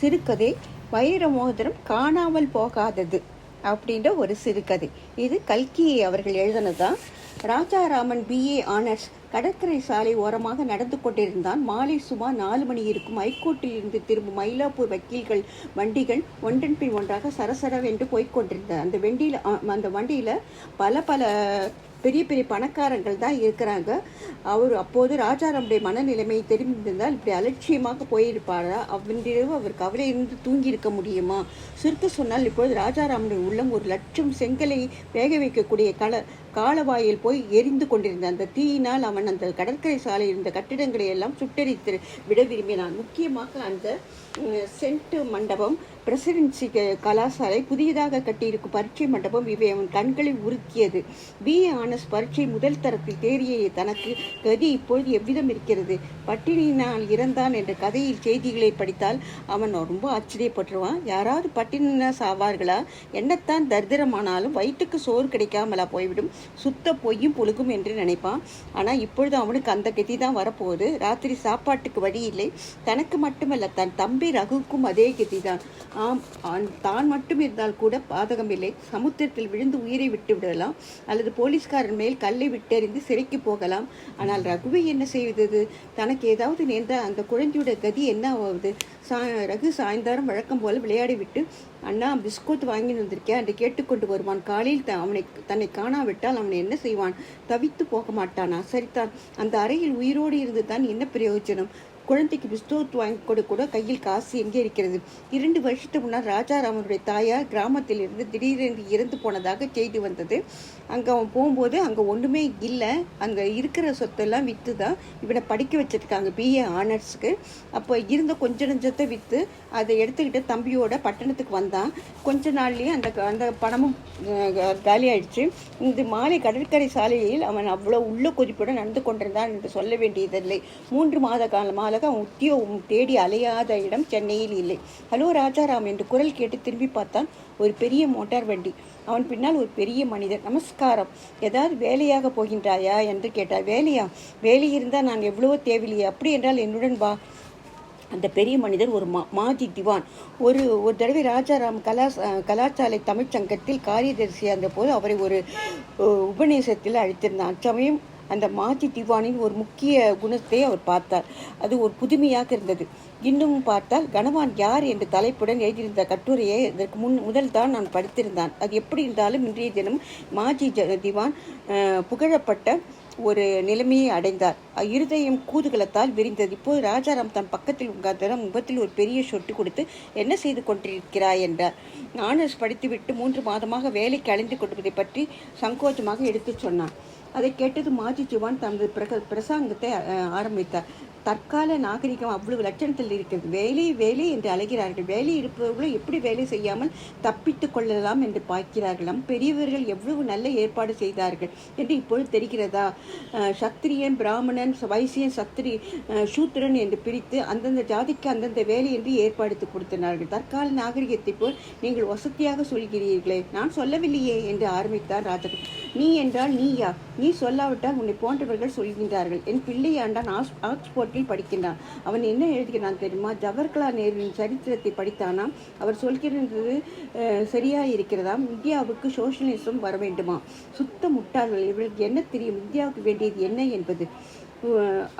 சிறுகதை வைர மோதிரம் காணாமல் போகாதது அப்படின்ற ஒரு சிறுகதை. இது கல்கி அவர்கள் எழுதினதுதான். ராஜாராமன் BA ஆனர்ஸ் கடற்கரை சாலை ஓரமாக நடந்து கொண்டிருந்தான். மாலை சுமார் 4 மணி இருக்கும். ஹைகோர்ட்டில் இருந்து திரும்பும் மயிலாப்பூர் வக்கீல்கள் வண்டிகள் ஒன்றன் பின் ஒன்றாக சரசரவென்று போய்கொண்டிருந்தன. அந்த வண்டியில் பல பெரிய பெரிய பணக்காரங்கள் தான் இருக்கிறாங்க. அவர் அப்போது ராஜாராமுடைய மனநிலைமை தெரிந்திருந்தால் இப்படி அலட்சியமாக போயிருப்பாரா? அவ்விரவு அவர் கவலை இருந்து தூங்கி இருக்க முடியுமா? சுருக்க சொன்னால் இப்போது ராஜாராமுடைய உள்ளம் 1,00,000 செங்கலை வேக வைக்கக்கூடிய காலவாயில் போய் எரிந்து கொண்டிருந்த அந்த தீயினால் அவன் அந்த கடற்கரை சாலையில் இருந்த கட்டிடங்களை எல்லாம் சுட்டெரித்து விட விரும்பினான். முக்கியமாக அந்த சென்ட் மண்டபம், பிரசிடென்சி கலாசாலை, புதியதாக கட்டியிருக்கும் பரீட்சை மண்டபம், இவை அவன் கண்களை உறுத்தியது. BA ஆனர்ஸ் பரீட்சை முதல் தரத்தில் தேறிய தனக்கு கதி இப்பொழுது எவ்விதம் இருக்கிறது? பட்டினியினால் இறந்தான் என்ற கதையில் செய்திகளை படித்தால் அவன் ரொம்ப ஆச்சரியப்பட்டுருவான். யாராவது பட்டினா சாவார்களா? என்னத்தான் தரித்திரமானாலும் வயிற்றுக்கு சோறு கிடைக்காமலா போய்விடும்? சுத்த பொய்யும் புழுகும் என்று நினைப்பான். ஆனால் இப்பொழுது அவனுக்கு அந்த கதி தான் வரப்போகுது. ராத்திரி சாப்பாட்டுக்கு வழி இல்லை. தனக்கு மட்டுமல்ல, தன் தம்பி ரகுக்கும் அதே கதி தான். தான் மட்டும் இருந்தால் கூட பாதகம் இல்லை. சமுத்திரத்தில் விழுந்து உயிரை விட்டு விடலாம், அல்லது போலீஸ்காரன் மேல் கல்லை விட்டெறிந்து சிறைக்கு போகலாம். ஆனால் ரகுவை என்ன செய்வது? தனக்கு ஏதாவது நேர்ந்தால் அந்த குழந்தையுடைய கதி என்ன ஆகுது? ரகு சாயந்தாரம் வழக்கம் போல விளையாடி விட்டு, அண்ணா பிஸ்கோட் வாங்கி வந்திருக்கேன் என்று கேட்டுக்கொண்டு வருவான். காலையில் தன்னை காணாவிட்டால் அவன் என்ன செய்வான்? தவித்து போக மாட்டானா? சரிதான், அந்த அறையில் உயிரோடு இருந்து தான் என்ன பிரயோஜனம்? குழந்தைக்கு பிஸ்கோட் வாங்கி கூட கையில் காசு எங்கே இருக்கிறது? 2 வருஷத்துக்கு முன்னால் ராஜாராமனுடைய தாயார் கிராமத்தில் இருந்து திடீரென்று இறந்து போனதாக செய்தி வந்தது. அங்கே அவன் போகும்போது அங்கே ஒன்றுமே இல்லை. அங்கே இருக்கிற சொத்தெல்லாம் விற்று தான் இவனை படிக்க வச்சிருக்காங்க BA ஆனர்ஸுக்கு. அப்போ இருந்த கொஞ்ச நஞ்சத்தை விற்று அதை எடுத்துக்கிட்டு தம்பியோட பட்டணத்துக்கு வந்தான். கொஞ்ச நாள்லேயே அந்த பணமும் காலி ஆயிடுச்சு. இந்த மாலை கடற்கரை சாலையில் அவன் அவ்வளோ உள்ள கொதிப்புடன் நடந்து கொண்டிருந்தான் என்று சொல்ல வேண்டியதில்லை. 3 மாத காலமாக அவன் உத்தியோகம் தேடி அலையாத இடம் சென்னையில் இல்லை. ஹலோ ராஜாராம் என்று குரல் கேட்டு திரும்பி பார்த்தான். ஒரு பெரிய மோட்டார் வண்டி. அவன் பின்னால் ஒரு பெரிய மனிதர். நமஸ்காரம், ஏதாவது வேலையாக போகின்றாயா என்று கேட்டார். வேலையா? வேலை இருந்தால் நான் எவ்வளவோ தேவையில்லையே. அப்படி என்றால் என்னுடன் வா. அந்த பெரிய மனிதர் ஒரு மாஜி திவான். ஒரு தடவை ராஜாராம் கலாசாலை தமிழ்ச்சங்கத்தில் காரியதரிசியாக இருந்தபோது அவரை ஒரு உபநேசத்தில் அழைத்திருந்தான். அச்சமயம் அந்த மாஜி திவானின் ஒரு முக்கிய குணத்தை அவர் பார்த்தார். அது ஒரு புதுமையாக இருந்தது. இன்னமும் பார்த்தால் கணவான் யார் என்று தலைப்புடன் எழுதியிருந்த கட்டுரையை இதற்கு முதல் தான் நான் படித்திருந்தான். அது எப்படி இருந்தாலும் இன்றைய தினம் மாஜி திவான் புகழப்பட்ட ஒரு நிலைமையை அடைந்தார். இருதயம் கூதுகலத்தால் விரிந்தது. இப்போது ராஜாராம் தன் பக்கத்தில் உட்கார்ந்த முகத்தில் ஒரு பெரிய சொட்டு கொடுத்து, என்ன செய்து கொண்டிருக்கிறாய் என்றார். ஆனர்ஸ் படித்துவிட்டு 3 மாதமாக வேலைக்கு அழிந்து கொண்டிருப்பதை பற்றி சங்கோச்சமாக எடுத்து சொன்னான். அதை கேட்டது மாஜி திவான் தனது பிரசங்கத்தை ஆரம்பித்தார். தற்கால நாகரிகம் அவ்வளவு லட்சணத்தில் இருக்கிறது. வேலை என்று அழைகிறார்கள். வேலை இருப்பவர்களும் எப்படி வேலை செய்யாமல் தப்பித்து கொள்ளலாம் என்று பார்க்கிறார்களாம். பெரியவர்கள் எவ்வளவு நல்ல ஏற்பாடு செய்தார்கள் என்று இப்பொழுது தெரிகிறதா? சத்திரியன், பிராமணன், வைசியன், சூத்திரன் என்று பிரித்து அந்தந்த ஜாதிக்கு அந்தந்த வேலை என்று ஏற்படுத்தி கொடுத்தினார்கள். தற்கால நாகரிகத்தை போல் நீங்கள் வசதியாக சொல்கிறீர்களே. நான் சொல்லவில்லையே என்று ஆரம்பித்தார் ராஜா. நீ என்றால் நீயா? நீ சொல்லாவிட்டால் உன்னை போன்றவர்கள் சொல்கின்றார்கள். என் பிள்ளையாண்டான் ஆக்ஸ்போர்ட் படிக்கின்றான். அவன் என்ன எழுதுகிறான் தெரியுமா? ஜவஹர்லால் நேருவின் சரித்திரத்தை படித்தானாம். அவர் சொல்கிறது சரியா இருக்கிறதாம். இந்தியாவுக்கு சோசியலிசம் வர வேண்டுமா? சுத்த முட்டாள்கள். இவர்களுக்கு என்ன தெரியும் இந்தியாவுக்கு வேண்டியது என்ன என்பது?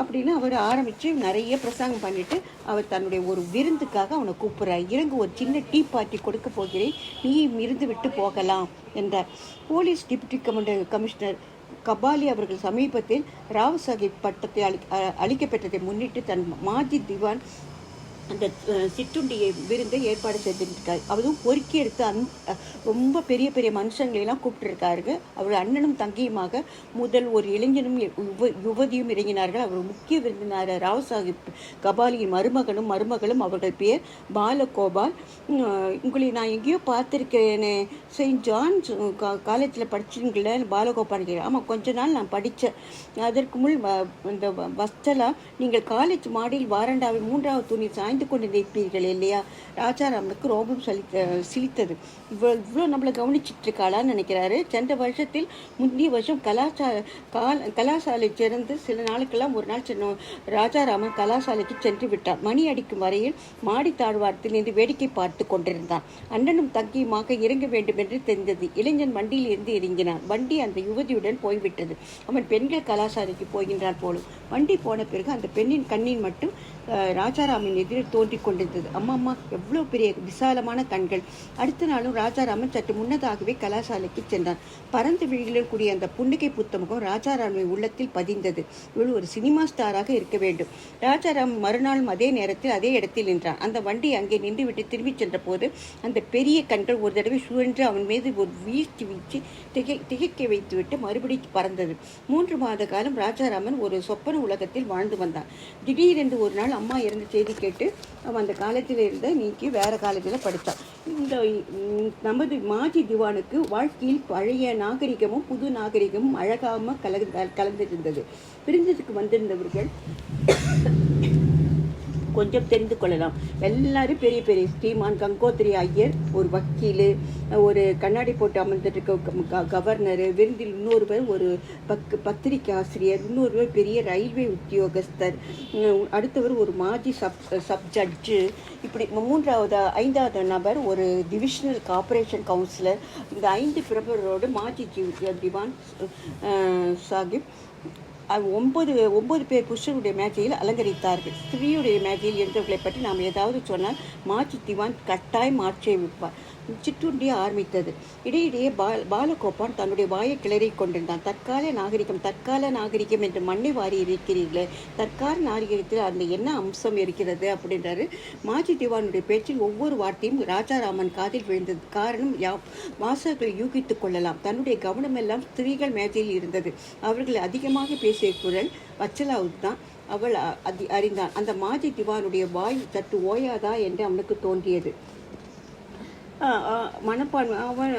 அப்படின்னு அவர் ஆரம்பித்து நிறைய பிரசங்கம் பண்ணிட்டு அவர் தன்னுடைய ஒரு விருந்துக்காக அவனை கூப்பிட்றார். இறங்கு, ஒரு சின்ன டீ பார்ட்டி கொடுக்க போகிறேன், நீயும் இருந்து விட்டு போகலாம் என்றார். போலீஸ் டிப்டி கமிஷனர் கபாலி அவர்கள் சமீபத்தில் ராவ் சாஹிப் பட்டத்தை அளிக்கப்பட்டதை முன்னிட்டு தன் மாஜி திவான் அந்த சிற்றுண்டியை விருந்தை ஏற்பாடு செய்திருக்காரு. அதுவும் பொறுக்கி எடுத்து ரொம்ப பெரிய பெரிய மனுஷங்களெல்லாம் கூப்பிட்டுருக்காரு. அவர் அண்ணனும் தங்கியுமாக முதல் ஒரு இளைஞனும் யுவதியும் இறங்கினார்கள். அவர் முக்கிய விருந்தினர் ராவ் சாஹிப் கபாலியின் மருமகளும் அவர்கள் பேர் பாலகோபால். உங்களை நான் எங்கேயோ பார்த்துருக்கேனே, செயின்ட் ஜான்ஸ் காலேஜில் படிச்சிருங்கள பாலகோபால்? ஆமாம், கொஞ்ச நாள் நான் படித்தேன். அதற்கு முன் இந்த வஸ்டலா, நீங்கள் காலேஜ் மாடியில் வாரண்டாவில் 3வது துணி சாய்ந்து சாய்ந்து கொண்டு நிற்பீர்கள் இல்லையா? ராஜாராமனுக்கு ரோபம் சிலித்தது. இவ்வளோ நம்மளை கவனிச்சிட்டு இருக்காளான்னு நினைக்கிறாரு. சென்ற வருஷத்தில் முந்தைய வருஷம் கலாசாலை சேர்ந்து சில நாளுக்கெல்லாம் ஒரு நாள் ராஜாராமன் கலாசாலைக்கு சென்று விட்டார். மணி அடிக்கும் வரையில் மாடி தாழ்வாரத்தில் நின்று வேடிக்கை பார்த்து கொண்டிருந்தான். அண்ணனும் தங்கியுமாக இறங்க வேண்டும் என்று தெரிந்தது. இளைஞன் வண்டியில் இருந்து இறங்கினான். வண்டி அந்த யுவதியுடன் போய்விட்டது. அவன் பெண்கள் கலாசாலைக்கு போகின்றான் போலும். வண்டி போன பிறகு அந்த பெண்ணின் கண்ணின் மட்டும் ராஜாராமன் எதிரில் தோன்றிக் கொண்டிருந்தது. அம்மா எவ்வளோ பெரிய விசாலமான கண்கள்! அடுத்த நாளும் ராஜாராமன் சற்று முன்னதாகவே கலாசாலைக்கு சென்றான். பறந்து விழிகளில் கூடிய அந்த புன்னகை புத்தமுகம் ராஜாராமன் உள்ளத்தில் பதிந்தது. இவள் ஒரு சினிமா ஸ்டாராக இருக்க வேண்டும். ராஜாராமன் மறுநாளும் அதே நேரத்தில் அதே இடத்தில் நின்றான். அந்த வண்டி அங்கே நின்றுவிட்டு திரும்பி சென்ற போது அந்த பெரிய கண்கள் ஒரு தடவை சுழன்று அவன் மீது ஒரு வீழ்ச்சி திகைக்க வைத்துவிட்டு மறுபடியும் பறந்தது. 3 மாத காலம் ராஜாராமன் ஒரு சொப்பன உலகத்தில் வாழ்ந்து வந்தான். திடீரென்று ஒரு நாள் அம்மா இறந்த செய்தி கேட்டு அவன் அந்த காலத்தில் இருந்த நீக்கி வேற காலத்தில் படித்தான். இந்த நமது மாஜி திவானுக்கு வாழ்க்கையில் பழைய நாகரிகமும் புது நாகரிகமும் அழகாம கலந்திருந்தது. பிரிஞ்சதுக்கு வந்திருந்தவர்கள் கொஞ்சம் தெரிந்து கொள்ளலாம். எல்லாரும் பெரிய பெரிய ஸ்ரீமான் கங்கோத்திரி ஐயர், ஒரு வக்கீல், ஒரு கண்ணாடி போட்டு அமர்ந்துட்டு இருக்க கவர்னர், விருந்தில் இன்னொருவர் ஒரு பத்திரிகை ஆசிரியர், இன்னொருவர் பெரிய ரயில்வே உத்தியோகஸ்தர், அடுத்தவர் ஒரு மாஜி சப் ஜட்ஜு, இப்படி 5வது நபர் ஒரு டிவிஷனல் கார்பரேஷன் கவுன்சிலர். இந்த 5 பிரபலரோடு மாஜி திவான் சாஹிப் 9 பேர் புருஷனுடைய மேஜையில் அலங்கரித்தார்கள். ஸ்திரீயுடைய மேஜையில் இருந்தவர்களை பற்றி நாம் ஏதாவது சொன்னால் மாஜி திவான் கட்டாயம் ஆட்சேபிப்பார். சிற்றுண்டிய ஆரம்பித்தது. இடையிடையே பாலகோபான் தன்னுடைய வாயை கிளறி கொண்டிருந்தான். தற்கால நாகரிகம் என்று மண்ணை வாரி இருக்கிறீர்களே, தற்கால நாகரிகத்தில் அந்த என்ன அம்சம் இருக்கிறது அப்படின்றாரு. மாஜி திவானுடைய பேச்சில் ஒவ்வொரு வார்த்தையும் ராஜாராமன் காதில் விழுந்தது. காரணம் வாசகர்கள் யூகித்துக் கொள்ளலாம். தன்னுடைய கவனமெல்லாம் ஸ்திரீகள் மேஜையில் இருந்தது. அவர்கள் அதிகமாக பேசிய குரல் வச்சலாவுக்கு தான் அவள் அறிந்தான். அந்த மாஜி திவானுடைய வாய் சற்று ஓயாதா என்று அவனுக்கு தோன்றியது. மனப்பான்மை அவன்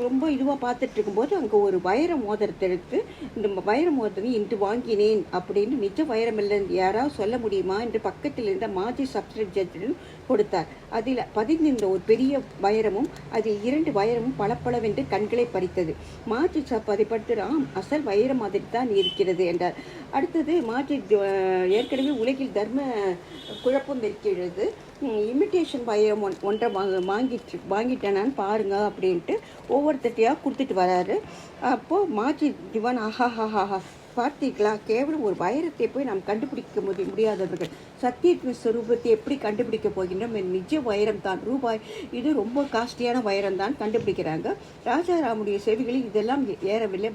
ரொம்ப இதுவாக பார்த்துட்டு இருக்கும்போது அங்கே ஒரு வைர மோதிரத்தை எடுத்து, இந்த வைர மோதிரம் இன்று வாங்கினேன் அப்படின்னு நிஜ வைரம் இல்லை யாராவது சொல்ல முடியுமா என்று பக்கத்தில் இருந்த மாஜி சப்ஸ்டிட் ஜட்ஜிடம் கொடுத்தார். அதில் பதிந்திருந்த ஒரு பெரிய வைரமும் அதில் 2 வைரமும் பளபளவென்று கண்களை பறித்தது. மாஜி அதை படுத்து அசல் வைரம் மாதிரி தான் இருக்கிறது என்றார். அடுத்தது மாஜி ஏற்கனவே உலகில் தர்ம குழப்பம் இருக்கிறது, இமிட்டேஷன் வைரம் ஒன்றை வாங்கிட்டேனான்னு பாருங்க அப்படின்ட்டு ஒவ்வொருத்தையாக கொடுத்துட்டு வராரு. அப்போது மாஜி திவான் ஆஹாஹாஹா, பார்த்தீங்களா, கேவலம் ஒரு வைரத்தை போய் நாம் கண்டுபிடிக்க முடியாதவர்கள் சத்தியத்தின் ஸ்வரூபத்தை எப்படி கண்டுபிடிக்க போகின்றோம்? நிஜ வைரம் தான், ரூபாய், இது ரொம்ப காஸ்ட்லியான வைரம் தான் கண்டுபிடிக்கிறாங்க. ராஜாராமுடைய செவிகளில் இதெல்லாம் ஏறவில்லை.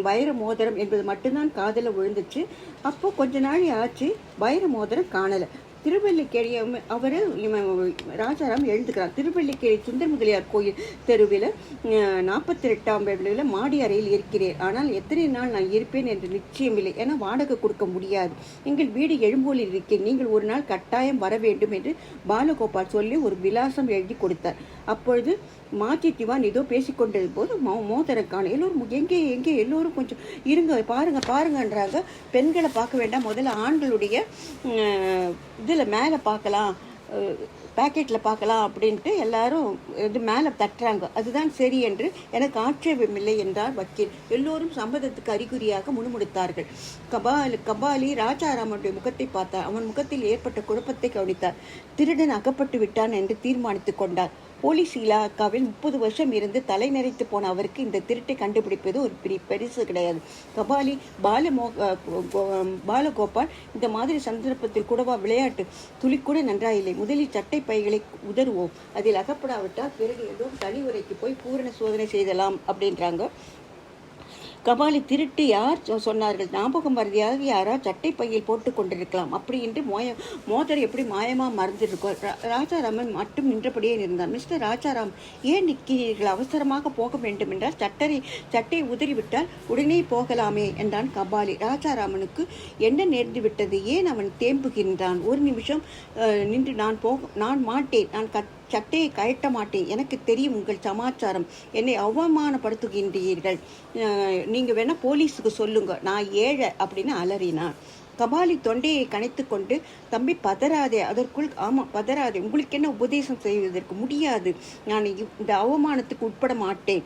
வைர மோதிரம் என்பது மட்டும்தான் காதில் விழுந்துச்சு. அப்போ கொஞ்ச நாள் ஆச்சு, வைர மோதிரம் காணலை. திருவல்லிக்கேணி அவர் ராஜாராம் எழுந்துக்கிறார். திருவல்லிக்கேணி சுந்தர் முதலியார் கோயில் தெருவில் 48ஆம் வீட்டில் மாடி அறையில் இருக்கிறேன். ஆனால் எத்தனை நாள் நான் இருப்பேன் என்று நிச்சயமில்லை. ஏன்னா வாடகை கொடுக்க முடியாது. எங்கள் வீடு எழும்போலில் இருக்கேன். நீங்கள் ஒரு நாள் கட்டாயம் வர வேண்டும் என்று பாலகோபால் சொல்லி ஒரு விலாசம் எழுதி கொடுத்தார். அப்பொழுது மாஜி திவான் ஏதோ பேசிக்கொண்டிருந்த போது மோதிரம் காணும். எல்லோரும் எங்கே எல்லோரும் கொஞ்சம் இருங்க, பாருங்கன்றாங்க. பெண்களை பார்க்க வேண்டாம், முதல்ல ஆண்களுடைய இதில் மேலே பார்க்கலாம், பேக்கெட்டில் பார்க்கலாம் அப்படின்ட்டு எல்லாரும் இது மேலே தட்டுறாங்க. அதுதான் சரி என்று எனக்கு ஆட்சேபமில்லை என்றார் வக்கீல். எல்லோரும் சம்மதத்துக்கு அறிகுறியாக முணுமுணுத்தார்கள். கபாலி ராஜாராமனுடைய முகத்தை பார்த்தார். அவன் முகத்தில் ஏற்பட்ட குழப்பத்தை கவனித்தார். திருடன் அகப்பட்டு விட்டான் என்று தீர்மானித்து கொண்டார். போலீஸ் இலாக்காவில் 30 வருஷம் இருந்து தலை நிறைத்து போன அவருக்கு இந்த திருட்டை கண்டுபிடிப்பது ஒரு பெருசு கிடையாது. கபாலி பாலகோபால் இந்த மாதிரி சந்தர்ப்பத்தில் கூடவா விளையாட்டு? துளிக்கூட நன்றாயில்லை. முதலில் சட்டை பைகளை உதறுவோம், அதில் அகப்படாவிட்டால் பிறகு ஏதோ தனி உரைக்கு போய் பூரண சோதனை செய்தலாம் அப்படின்றாங்க. கபாலி திருட்டு யார் சொன்னார்கள்? ஞாபகம் மருதியாக யாராவது சட்டை பையில் போட்டு கொண்டிருக்கலாம். அப்படி என்று மோதர் எப்படி மாயமாக மறந்துருக்கோம். ராஜாராமன் மட்டும் நின்றபடியே இருந்தார். மிஸ்டர் ராஜாராம், ஏன் நிற்கிறீர்கள்? அவசரமாக போக வேண்டும் என்றால் சட்டை உதறிவிட்டால் உடனே போகலாமே என்றான் கபாலி. ராஜாராமனுக்கு என்ன நேர்ந்து விட்டது? ஏன் அவன் தேம்புகின்றான்? ஒரு நிமிஷம் நின்று நான் மாட்டேன், நான் சட்டையை கழட்ட மாட்டேன். எனக்கு தெரியும் உங்கள் சமாச்சாரம். என்னை அவமானப்படுத்துகின்றீர்கள். நீங்கள் வேணால் போலீஸுக்கு சொல்லுங்க, நான் ஏழை அப்படின்னு அலறினான். கபாலி தொண்டையை கனைத்து கொண்டு, தம்பி பதறாதே, அதற்குள் ஆமாம் பதறாதே, உங்களுக்கு என்ன உபதேசம் செய்வதற்கு முடியாது, நான் இந்த அவமானத்துக்கு உட்பட மாட்டேன்.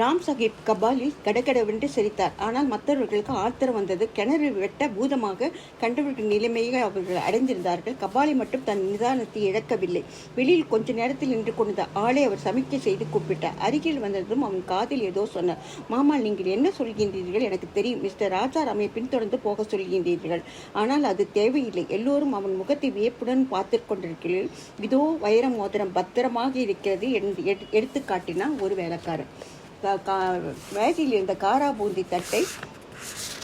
ராம் சாஹிப் கபாலில் கடகடவென்று சிரித்தார். ஆனால் மற்றவர்களுக்கு ஆத்திரம் வந்தது. கிணறு வெட்ட பூதமாக கண்டவர்கள் நிலைமையை அவர்கள் அடைந்திருந்தார்கள். கபாலி மட்டும் தன் நிதானத்தை இழக்கவில்லை. வெளியில் கொஞ்ச நேரத்தில் நின்று கொண்ட ஆளை அவர் சமிக்கை செய்து கூப்பிட்டார். அருகில் வந்ததும் அவன் காதில் ஏதோ சொன்னார். மாமா, நீங்கள் என்ன சொல்கின்றீர்கள்? எனக்கு தெரியும். மிஸ்டர் ராஜாராமை பின்தொடர்ந்து போக சொல்கின்றீர்கள். ஆனால் அது தேவையில்லை. எல்லோரும் அவன் முகத்தை வியப்புடன் பார்த்து கொண்டிருக்கிறீர்கள். இதோ வைர மோதிரம் பத்திரமாக இருக்கிறது என்று எடுத்து காட்டினான் ஒரு வேலைக்காரன். மேஜையில் இருந்த காரா பூந்தி தட்டை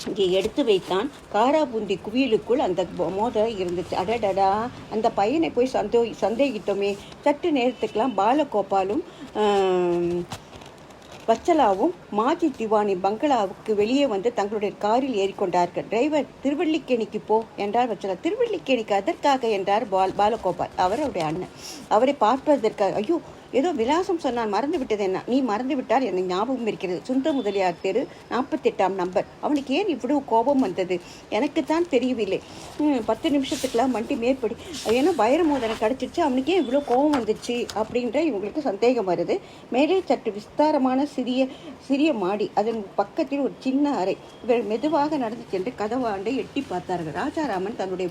இங்கே எடுத்து வைத்தான். காரா பூந்தி குவியலுக்குள் அந்த மோதிரம் இருந்துச்சு. அடடடா, அந்த பையனை போய் சந்தேகித்தோமே. சற்று நேரத்துக்கெல்லாம் பாலகோபாலும் வச்சலாவும் மாஜி திவானி பங்களாவுக்கு வெளியே வந்து தங்களுடைய காரில் ஏறிக்கொண்டார்கள். டிரைவர், திருவள்ளிக்கேணிக்கு போ என்றார் வச்சலா. திருவள்ளிக்கேணிக்கு அதற்காக என்றார் பாலகோபால், அவருடைய அண்ணன். அவரை பார்ப்பதற்காக. ஐயோ, ஏதோ விலாசம் சொன்னான், மறந்து விட்டது. என்ன? நீ மறந்து விட்டால் எனக்கு ஞாபகம் இருக்கிறது. சுந்தர முதலியார் தெரு 48ஆம் நம்பர். அவனுக்கு ஏன் இவ்வளவு கோபம் வந்தது? எனக்குத்தான் தெரியவில்லை. 10 நிமிஷத்துக்கெல்லாம் வண்டி மேற்படி ஏன்னா வைர மோதிரம் கிடச்சிருச்சு, அவனுக்கு ஏன் இவ்வளோ கோபம் வந்துச்சு அப்படின்ற இவங்களுக்கு சந்தேகம் வருது. மேலே சற்று விஸ்தாரமான சிறிய மாடி, அதன் பக்கத்தில் ஒரு சின்ன அறை. இவர் மெதுவாக நடந்து சென்று கதவாண்டை எட்டி பார்த்தார்கள். ராஜாராமன் தன்னுடைய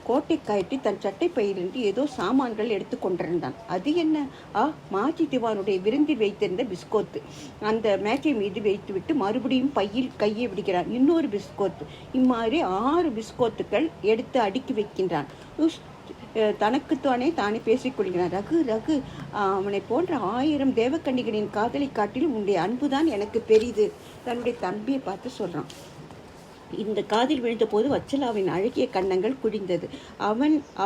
கோட்டை கயற்றி தன் சட்டை பையிலிருந்து ஏதோ சாமான்கள் எடுத்து கொண்டிருந்தான். அது என்ன? மாஜி திவானுடைய விருந்தில் வைத்திருந்த பிஸ்கோத்து. அந்த மேஜை மீது வைத்துவிட்டு மறுபடியும் பையில் கையை விடுகிறான். இன்னொரு பிஸ்கோத்து. இம்மாதிரி 6 பிஸ்கோத்துக்கள் எடுத்து அடுக்கி வைக்கின்றான். தானே பேசிக்கொள்கிறான். ரகு ரகு, அவனை போன்ற 1000 தேவக்கன்னிகளின் காதலை காட்டிலும் உன்னுடைய அன்புதான் எனக்கு பெரிது. தன்னுடைய தம்பியை பார்த்து சொல்றான். இந்த காதில் விழுந்த போது வச்சலாவின் அழகிய கன்னங்கள் குடிந்தது.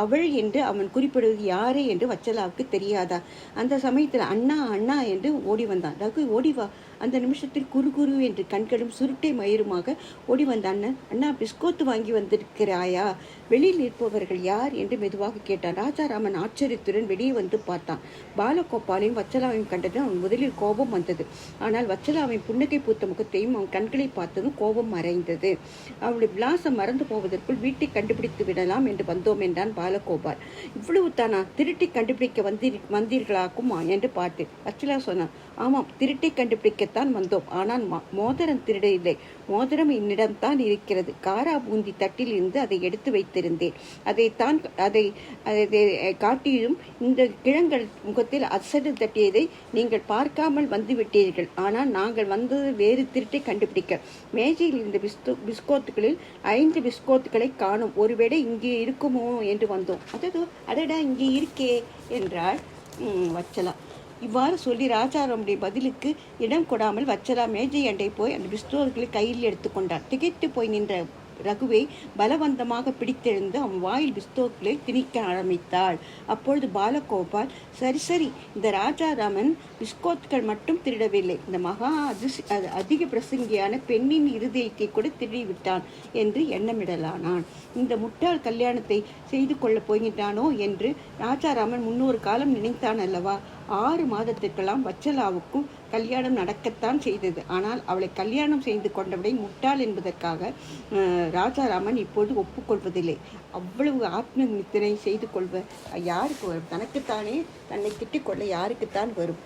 அவள் என்று அவன் குறிப்பிடுவது யாரே என்று வச்சலாவுக்கு தெரியாதா? அந்த சமயத்தில் அண்ணா அண்ணா என்று ஓடி வந்தான். ரகு, ஓடிவா. அந்த நிமிஷத்தில் குறு என்று கண்களும் சுருட்டை மயிருமாக ஓடி வந்த அண்ணன், அண்ணா, பிஸ்கோத்து வாங்கி வந்திருக்கிறாயா? வெளியில் நிற்பவர்கள் யார் என்று மெதுவாக கேட்டான். ராஜாராமன் ஆச்சரியத்துடன் வெளியே வந்து பார்த்தான். பாலகோபாலையும் வச்சலாவையும் கண்டது அவன் முதலில் கோபம் வந்தது. ஆனால் வச்சலாவின் புன்னகை பூத்த முகத்தையும் அவன் கண்களை பார்த்ததும் கோபம் மறைந்தது. அவனுடைய விலாசம் மறந்து போவதற்குள் வீட்டை கண்டுபிடித்து விடலாம் என்று வந்தோம் என்றான் பாலகோபால். இவ்வளவு தானா? திருட்டை கண்டுபிடிக்க வந்தீர்களாக்கும் என்று பார்த்தேன். வச்சலா சொன்னான். ஆமாம், திருட்டை கண்டுபிடிக்கத்தான் வந்தோம். ஆனால் மோதிரம் திருட இல்லை. மோதிரம் என்னிடம்தான் இருக்கிறது. காரா பூந்தி தட்டில் இருந்து அதை எடுத்து வைத்திருந்தேன். அதை காட்டியும் இந்த கிழங்கள் முகத்தில் அசடு தட்டியதை நீங்கள் பார்க்காமல் வந்துவிட்டீர்கள். ஆனால் நாங்கள் வந்தது வேறு திருட்டை கண்டுபிடிக்க. மேஜையில் இருந்த பிஸ்கோத்துகளில் 5 பிஸ்கோத்துக்களை காணும். ஒருவேளை இங்கே இருக்குமோ என்று வந்தோம். அடடா, இங்கே இருக்கே என்றாள் வச்சலா. இவ்வாறு சொல்லி ராஜாராமுடைய பதிலுக்கு இடம் கொடாமல் வச்சலா மேஜை அண்டை போய் அந்த பிஸ்டோல்களை கையில் எடுத்துக்கொண்டார். திகைத்து போய் நின்ற ரகுவை பலவந்தமாக பிடித்தெழுந்து அவன் வாயில் பிஸ்தோக்களை திணிக்க ஆரம்பித்தாள். அப்பொழுது பாலகோபால், சரி, இந்த ராஜாராமன் பிஸ்கோத்கள் மட்டும் திருடவில்லை, இந்த மகா அதிக பிரசங்கியான பெண்ணின் இருதயத்தை கூட திருடிவிட்டான் என்று எண்ணமிடலானான். இந்த முட்டாள் கல்யாணத்தை செய்து கொள்ளப் போகின்றானோ என்று ராஜாராமன் 300 காலம் நினைத்தான் அல்லவா? 6 மாதத்திற்கெல்லாம் வச்சலாவுக்கும் கல்யாணம் நடக்கத்தான் செய்தது. ஆனால் அவளை கல்யாணம் செய்து கொண்டவளை முட்டாள் என்பதற்காக ராஜாராமன் இப்போது ஒப்புக்கொள்வதில்லை. அவ்வளவு ஆத்ம நித்திரை செய்து கொள்வ யாருக்கு வரும்? தனக்குத்தானே தன்னை திட்டிக் கொள்ள யாருக்குத்தான் வரும்?